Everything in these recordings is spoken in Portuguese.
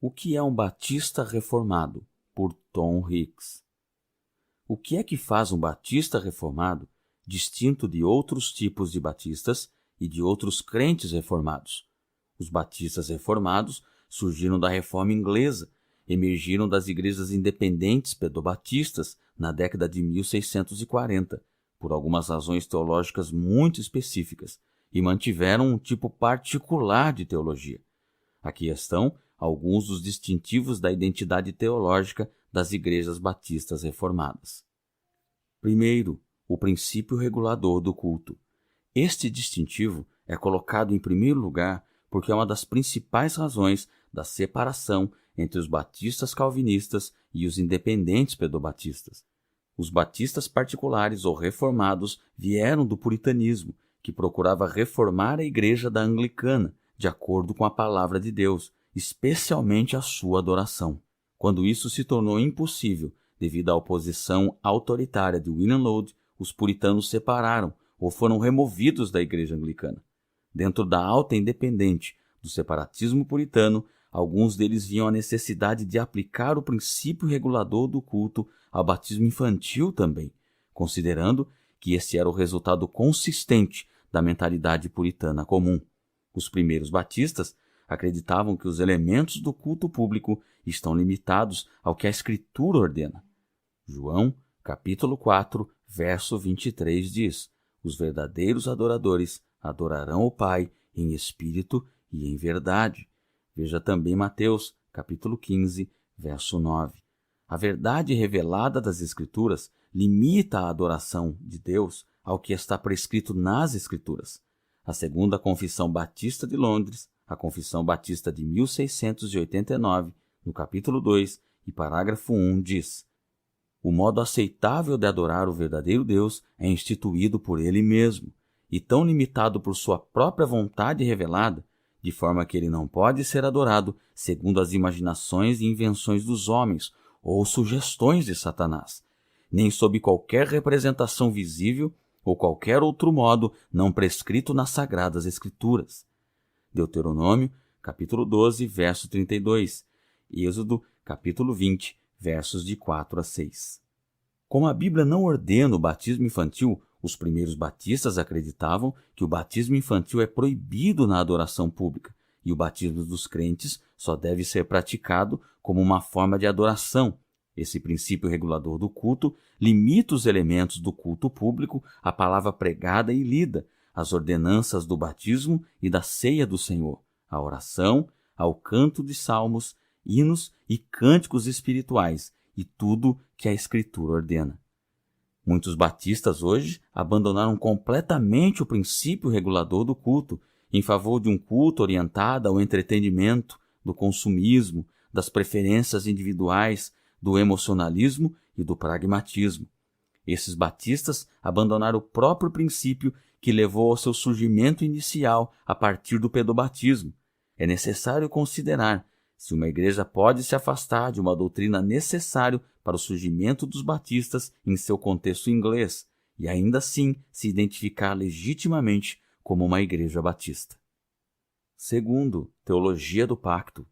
O que é um batista reformado? Por Tom Hicks. O que é que faz um batista reformado distinto de outros tipos de batistas e de outros crentes reformados? Os batistas reformados surgiram da reforma inglesa, emergiram das igrejas independentes pedobatistas na década de 1640, por algumas razões teológicas muito específicas, e mantiveram um tipo particular de teologia. Aqui estão alguns dos distintivos da identidade teológica das igrejas batistas reformadas. Primeiro, o princípio regulador do culto. Este distintivo é colocado em primeiro lugar porque é uma das principais razões da separação entre os batistas calvinistas e os independentes pedobatistas. Os batistas particulares ou reformados vieram do puritanismo, que procurava reformar a igreja da anglicana, de acordo com a palavra de Deus, especialmente a sua adoração. Quando isso se tornou impossível, devido à oposição autoritária de William Laud, os puritanos separaram ou foram removidos da igreja anglicana. Dentro da alta independente do separatismo puritano, alguns deles viam a necessidade de aplicar o princípio regulador do culto ao batismo infantil também, considerando que esse era o resultado consistente da mentalidade puritana comum. Os primeiros batistas acreditavam que os elementos do culto público estão limitados ao que a Escritura ordena. João, capítulo 4, verso 23 diz: os verdadeiros adoradores adorarão o Pai em espírito e em verdade. Veja também Mateus, capítulo 15, verso 9. A verdade revelada das Escrituras limita a adoração de Deus ao que está prescrito nas Escrituras. A segunda Confissão Batista de Londres, a Confissão Batista de 1689, no capítulo 2 e parágrafo 1, diz: o modo aceitável de adorar o verdadeiro Deus é instituído por Ele mesmo, e tão limitado por sua própria vontade revelada, de forma que ele não pode ser adorado segundo as imaginações e invenções dos homens ou sugestões de Satanás, nem sob qualquer representação visível ou qualquer outro modo não prescrito nas Sagradas Escrituras. Deuteronômio, capítulo 12, verso 32, Êxodo, capítulo 20, versos de 4 a 6. Como a Bíblia não ordena o batismo infantil, os primeiros batistas acreditavam que o batismo infantil é proibido na adoração pública e o batismo dos crentes só deve ser praticado como uma forma de adoração. Esse princípio regulador do culto limita os elementos do culto público à palavra pregada e lida, às ordenanças do batismo e da ceia do Senhor, à oração, ao canto de salmos, hinos e cânticos espirituais e tudo que a Escritura ordena. Muitos batistas hoje abandonaram completamente o princípio regulador do culto em favor de um culto orientado ao entretenimento, do consumismo, das preferências individuais, do emocionalismo e do pragmatismo. Esses batistas abandonaram o próprio princípio que levou ao seu surgimento inicial a partir do pedobatismo. É necessário considerar se uma igreja pode se afastar de uma doutrina necessária para o surgimento dos batistas em seu contexto inglês e ainda assim se identificar legitimamente como uma igreja batista. Segundo, teologia do pacto.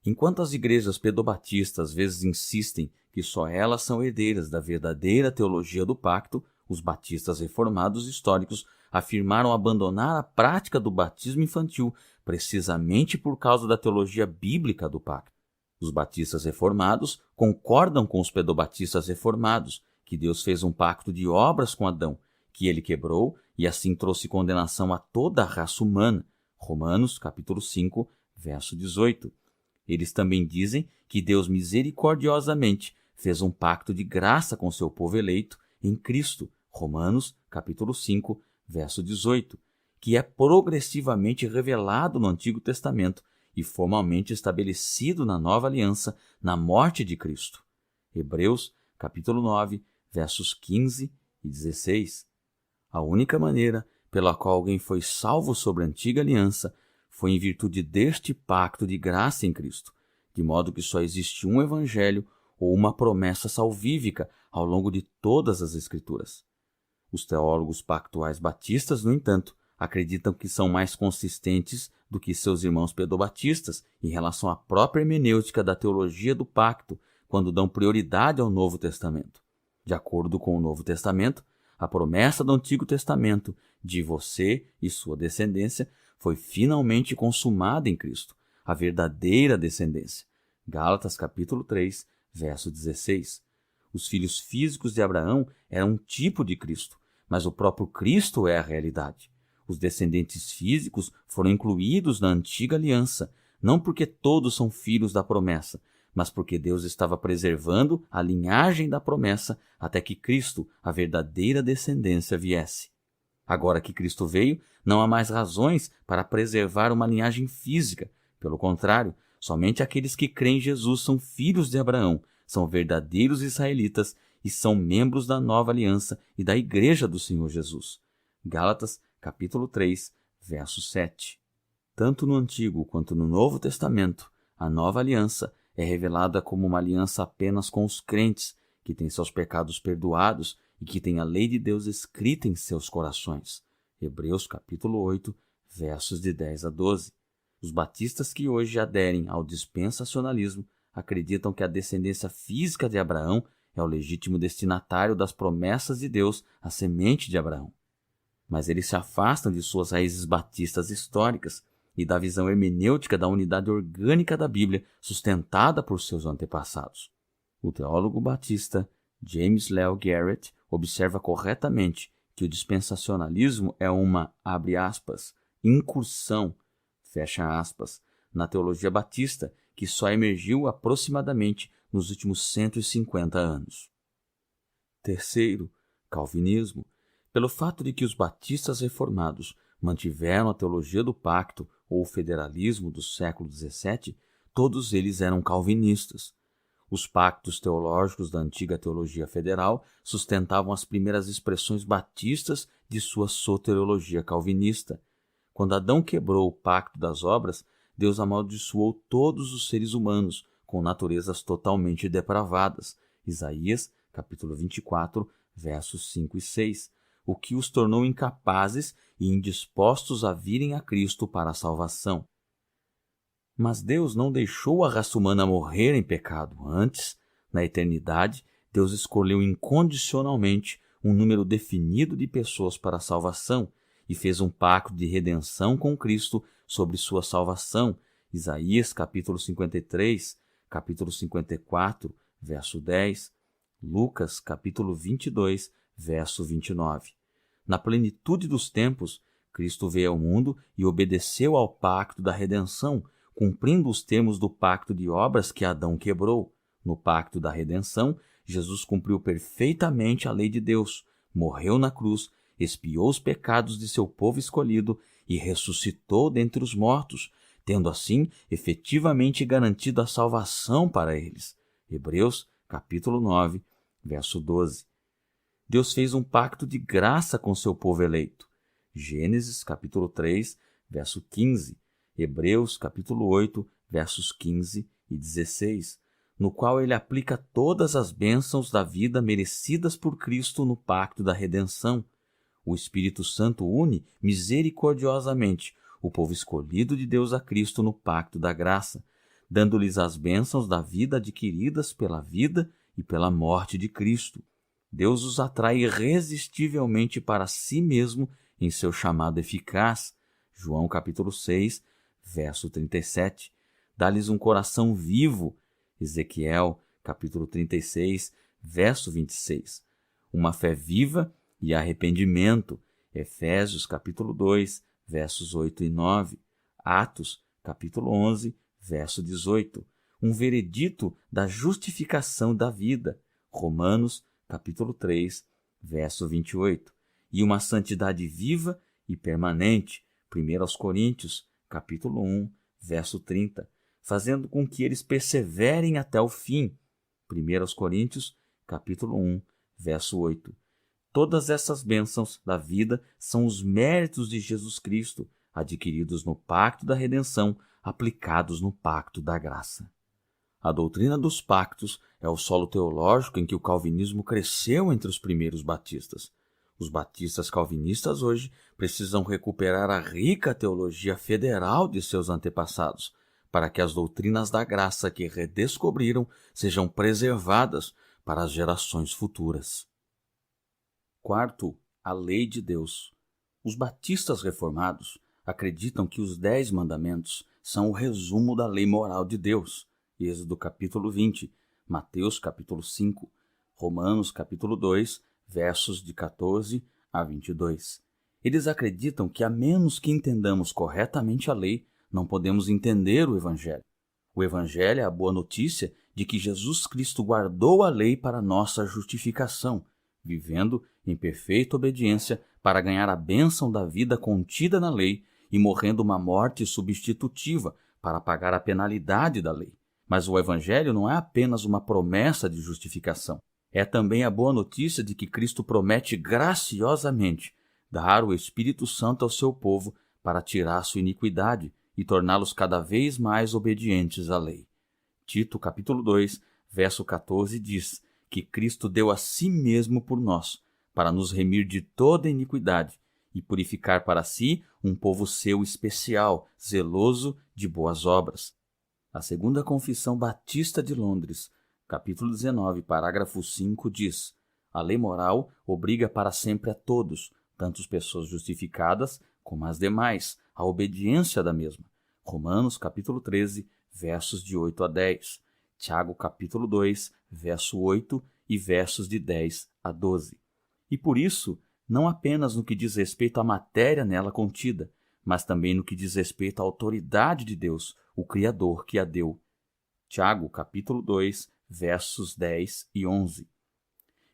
Enquanto as igrejas pedobatistas às vezes insistem que só elas são herdeiras da verdadeira teologia do pacto, os batistas reformados históricos afirmaram abandonar a prática do batismo infantil precisamente por causa da teologia bíblica do pacto. Os batistas reformados concordam com os pedobatistas reformados que Deus fez um pacto de obras com Adão, que ele quebrou e assim trouxe condenação a toda a raça humana. Romanos, capítulo 5, verso 18. Eles também dizem que Deus misericordiosamente fez um pacto de graça com seu povo eleito em Cristo. Romanos, capítulo 5, verso 18, que é progressivamente revelado no Antigo Testamento e formalmente estabelecido na Nova Aliança na morte de Cristo. Hebreus, capítulo 9, versos 15 e 16. A única maneira pela qual alguém foi salvo sob a Antiga Aliança foi em virtude deste pacto de graça em Cristo, de modo que só existe um evangelho ou uma promessa salvífica ao longo de todas as Escrituras. Os teólogos pactuais batistas, no entanto, acreditam que são mais consistentes do que seus irmãos pedobatistas em relação à própria hermenêutica da teologia do pacto, quando dão prioridade ao Novo Testamento. De acordo com o Novo Testamento, a promessa do Antigo Testamento de você e sua descendência foi finalmente consumada em Cristo, a verdadeira descendência. Gálatas capítulo 3, verso 16. Os filhos físicos de Abraão eram um tipo de Cristo, mas o próprio Cristo é a realidade. Os descendentes físicos foram incluídos na antiga aliança, não porque todos são filhos da promessa, mas porque Deus estava preservando a linhagem da promessa até que Cristo, a verdadeira descendência, viesse. Agora que Cristo veio, não há mais razões para preservar uma linhagem física. Pelo contrário, somente aqueles que creem em Jesus são filhos de Abraão, são verdadeiros israelitas e são membros da nova aliança e da igreja do Senhor Jesus. Gálatas, capítulo 3, verso 7. Tanto no Antigo quanto no Novo Testamento, a nova aliança é revelada como uma aliança apenas com os crentes, que têm seus pecados perdoados e que têm a lei de Deus escrita em seus corações. Hebreus capítulo 8, versos de 10 a 12. Os batistas que hoje aderem ao dispensacionalismo acreditam que a descendência física de Abraão é o legítimo destinatário das promessas de Deus à semente de Abraão. Mas eles se afastam de suas raízes batistas históricas e da visão hermenêutica da unidade orgânica da Bíblia sustentada por seus antepassados. O teólogo batista James Leo Garrett observa corretamente que o dispensacionalismo é uma, abre aspas, incursão, fecha aspas, na teologia batista que só emergiu aproximadamente nos últimos 150 anos. Terceiro, calvinismo. Pelo fato de que os batistas reformados mantiveram a teologia do pacto ou o federalismo do século XVII, todos eles eram calvinistas. Os pactos teológicos da antiga teologia federal sustentavam as primeiras expressões batistas de sua soteriologia calvinista. Quando Adão quebrou o pacto das obras, Deus amaldiçoou todos os seres humanos com naturezas totalmente depravadas. Isaías, capítulo 24, versos 5 e 6, o que os tornou incapazes e indispostos a virem a Cristo para a salvação. Mas Deus não deixou a raça humana morrer em pecado. Antes, na eternidade, Deus escolheu incondicionalmente um número definido de pessoas para a salvação e fez um pacto de redenção com Cristo sobre sua salvação. Isaías, capítulo 53, capítulo 54, verso 10, Lucas, capítulo 22, verso 29. Na plenitude dos tempos, Cristo veio ao mundo e obedeceu ao pacto da redenção, cumprindo os termos do pacto de obras que Adão quebrou. No pacto da redenção, Jesus cumpriu perfeitamente a lei de Deus, morreu na cruz, expiou os pecados de seu povo escolhido e ressuscitou dentre os mortos, tendo assim efetivamente garantido a salvação para eles. Hebreus, capítulo 9, verso 12. Deus fez um pacto de graça com seu povo eleito. Gênesis, capítulo 3, verso 15. Hebreus, capítulo 8, versos 15 e 16, no qual ele aplica todas as bênçãos da vida merecidas por Cristo no pacto da redenção. O Espírito Santo une misericordiosamente o povo escolhido de Deus a Cristo no pacto da graça, dando-lhes as bênçãos da vida adquiridas pela vida e pela morte de Cristo. Deus os atrai irresistivelmente para si mesmo em seu chamado eficaz. João capítulo 6, verso 37. Dá-lhes um coração vivo. Ezequiel capítulo 36, verso 26. Uma fé viva e arrependimento. Efésios capítulo 2, versos 8 e 9. Atos capítulo 11, verso 18. Um veredito da justificação da vida. Romanos capítulo 3, verso 28. E uma santidade viva e permanente. 1 Coríntios capítulo 1, verso 30. Fazendo com que eles perseverem até o fim. 1 Coríntios capítulo 1, verso 8. Todas essas bênçãos da vida são os méritos de Jesus Cristo, adquiridos no pacto da redenção, aplicados no pacto da graça. A doutrina dos pactos é o solo teológico em que o calvinismo cresceu entre os primeiros batistas. Os batistas calvinistas hoje precisam recuperar a rica teologia federal de seus antepassados, para que as doutrinas da graça que redescobriram sejam preservadas para as gerações futuras. Quarto, a lei de Deus. Os batistas reformados acreditam que os 10 mandamentos são o resumo da lei moral de Deus. Êxodo capítulo 20, Mateus capítulo 5, Romanos capítulo 2, versos de 14 a 22. Eles acreditam que, a menos que entendamos corretamente a lei, não podemos entender o Evangelho. O Evangelho é a boa notícia de que Jesus Cristo guardou a lei para nossa justificação, vivendo em perfeita obediência para ganhar a bênção da vida contida na lei e morrendo uma morte substitutiva para pagar a penalidade da lei. Mas o Evangelho não é apenas uma promessa de justificação. É também a boa notícia de que Cristo promete graciosamente dar o Espírito Santo ao seu povo para tirar sua iniquidade e torná-los cada vez mais obedientes à lei. Tito, capítulo 2, verso 14, diz que Cristo deu a si mesmo por nós, para nos remir de toda iniquidade e purificar para si um povo seu especial, zeloso de boas obras. A Segunda Confissão Batista de Londres, capítulo 19, parágrafo 5, diz: a lei moral obriga para sempre a todos, tanto as pessoas justificadas como as demais, a obediência da mesma. Romanos capítulo 13, versos de 8 a 10. Tiago capítulo 2, verso 8 e versos de 10 a 12. E por isso, não apenas no que diz respeito à matéria nela contida, mas também no que diz respeito à autoridade de Deus, o Criador que a deu. Tiago capítulo 2, versos 10 e 11.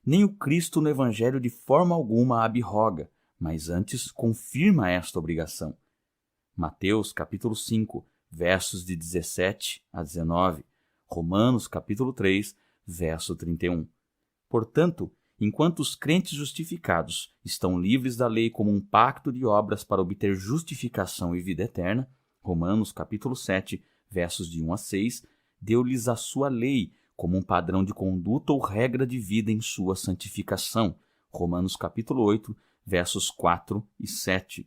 Nem o Cristo no Evangelho de forma alguma a abroga, mas antes confirma esta obrigação. Mateus capítulo 5, versos de 17 a 19. Romanos capítulo 3, verso 31. Portanto, enquanto os crentes justificados estão livres da lei como um pacto de obras para obter justificação e vida eterna, Romanos capítulo 7, versos de 1 a 6, deu-lhes a sua lei como um padrão de conduta ou regra de vida em sua santificação, Romanos capítulo 8, versos 4 e 7.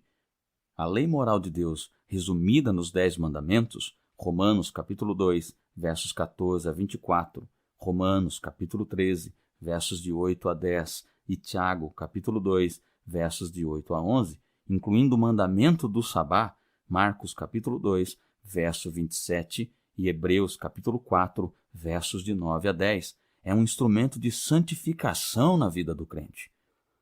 A lei moral de Deus, resumida nos 10 mandamentos, Romanos capítulo 2, versos 14 a 24, Romanos capítulo 13, versos de 8 a 10, e Tiago capítulo 2, versos de 8 a 11, incluindo o mandamento do sabá, Marcos capítulo 2, verso 27, e Hebreus capítulo 4, versos de 9 a 10, é um instrumento de santificação na vida do crente.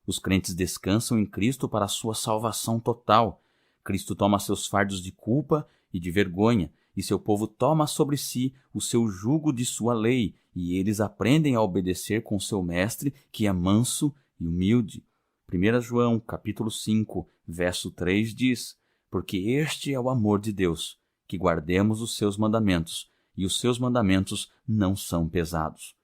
Os crentes descansam em Cristo para a sua salvação total. Cristo toma seus fardos de culpa e de vergonha, e seu povo toma sobre si o seu jugo de sua lei, e eles aprendem a obedecer com seu mestre, que é manso e humilde. 1 João, capítulo 5, verso 3 diz: porque este é o amor de Deus, que guardemos os seus mandamentos, e os seus mandamentos não são pesados.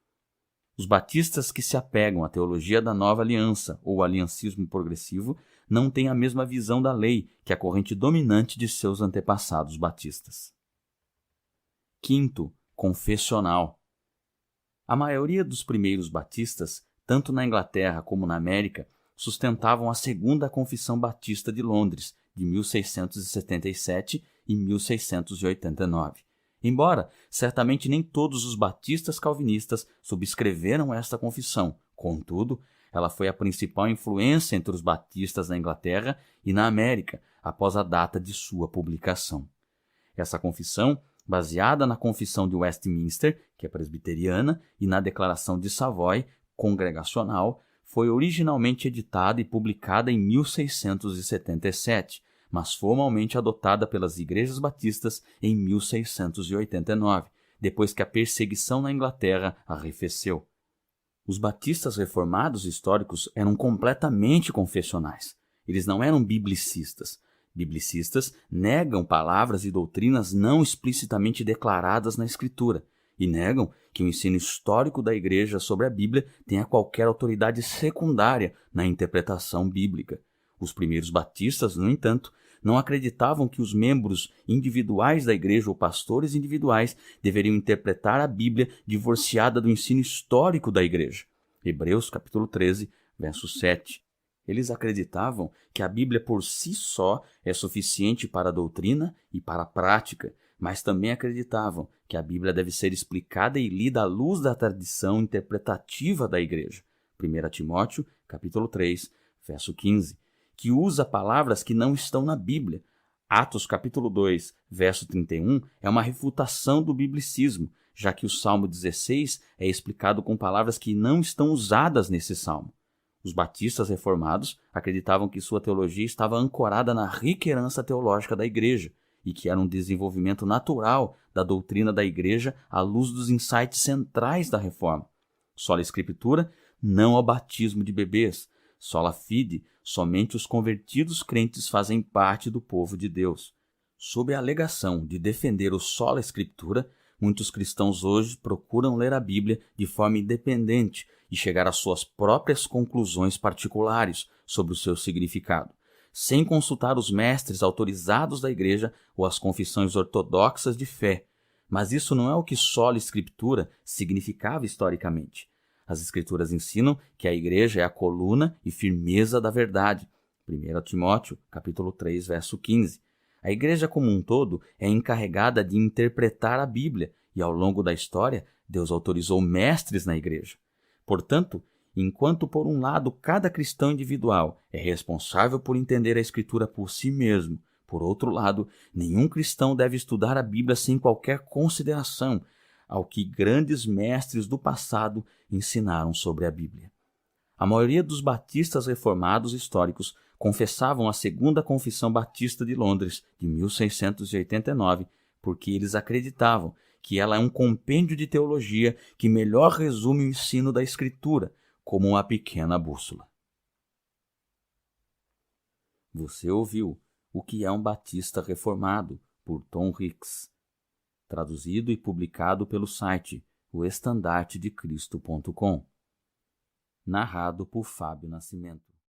Os batistas que se apegam à teologia da nova aliança ou aliancismo progressivo não têm a mesma visão da lei que a corrente dominante de seus antepassados batistas. Quinto, confessional. A maioria dos primeiros batistas, tanto na Inglaterra como na América, sustentavam a Segunda Confissão Batista de Londres, de 1677 e 1689. Embora, certamente nem todos os batistas calvinistas subscreveram esta confissão, contudo, ela foi a principal influência entre os batistas na Inglaterra e na América, após a data de sua publicação. Essa confissão, baseada na Confissão de Westminster, que é presbiteriana, e na Declaração de Savoy, congregacional, foi originalmente editada e publicada em 1677, mas formalmente adotada pelas igrejas batistas em 1689, depois que a perseguição na Inglaterra arrefeceu. Os batistas reformados históricos eram completamente confessionais. Eles não eram biblicistas. Biblicistas negam palavras e doutrinas não explicitamente declaradas na Escritura e negam que o ensino histórico da Igreja sobre a Bíblia tenha qualquer autoridade secundária na interpretação bíblica. Os primeiros batistas, no entanto, não acreditavam que os membros individuais da igreja ou pastores individuais deveriam interpretar a Bíblia divorciada do ensino histórico da igreja. Hebreus capítulo 13, verso 7. Eles acreditavam que a Bíblia por si só é suficiente para a doutrina e para a prática, mas também acreditavam que a Bíblia deve ser explicada e lida à luz da tradição interpretativa da Igreja. 1 Timóteo, capítulo 3, verso 15, que usa palavras que não estão na Bíblia. Atos, capítulo 2, verso 31, é uma refutação do biblicismo, já que o Salmo 16 é explicado com palavras que não estão usadas nesse salmo. Os batistas reformados acreditavam que sua teologia estava ancorada na rica herança teológica da Igreja e que era um desenvolvimento natural da doutrina da Igreja à luz dos insights centrais da Reforma. Sola Escritura, não ao batismo de bebês. Sola Fide, somente os convertidos crentes fazem parte do povo de Deus. Sob a alegação de defender o Sola Escritura, muitos cristãos hoje procuram ler a Bíblia de forma independente e chegar às suas próprias conclusões particulares sobre o seu significado, sem consultar os mestres autorizados da Igreja ou as confissões ortodoxas de fé. Mas isso não é o que sola Escritura significava historicamente. As Escrituras ensinam que a Igreja é a coluna e firmeza da verdade. 1 Timóteo, capítulo 3, verso 15. A Igreja como um todo é encarregada de interpretar a Bíblia e, ao longo da história, Deus autorizou mestres na Igreja. Portanto, enquanto por um lado cada cristão individual é responsável por entender a Escritura por si mesmo, por outro lado, nenhum cristão deve estudar a Bíblia sem qualquer consideração ao que grandes mestres do passado ensinaram sobre a Bíblia. A maioria dos batistas reformados históricos confessavam a Segunda Confissão Batista de Londres, de 1689, porque eles acreditavam que ela é um compêndio de teologia que melhor resume o ensino da Escritura, como uma pequena bússola. Você ouviu O que é um Batista Reformado, por Tom Hicks, traduzido e publicado pelo site oestandartedecristo.com, narrado por Fábio Nascimento.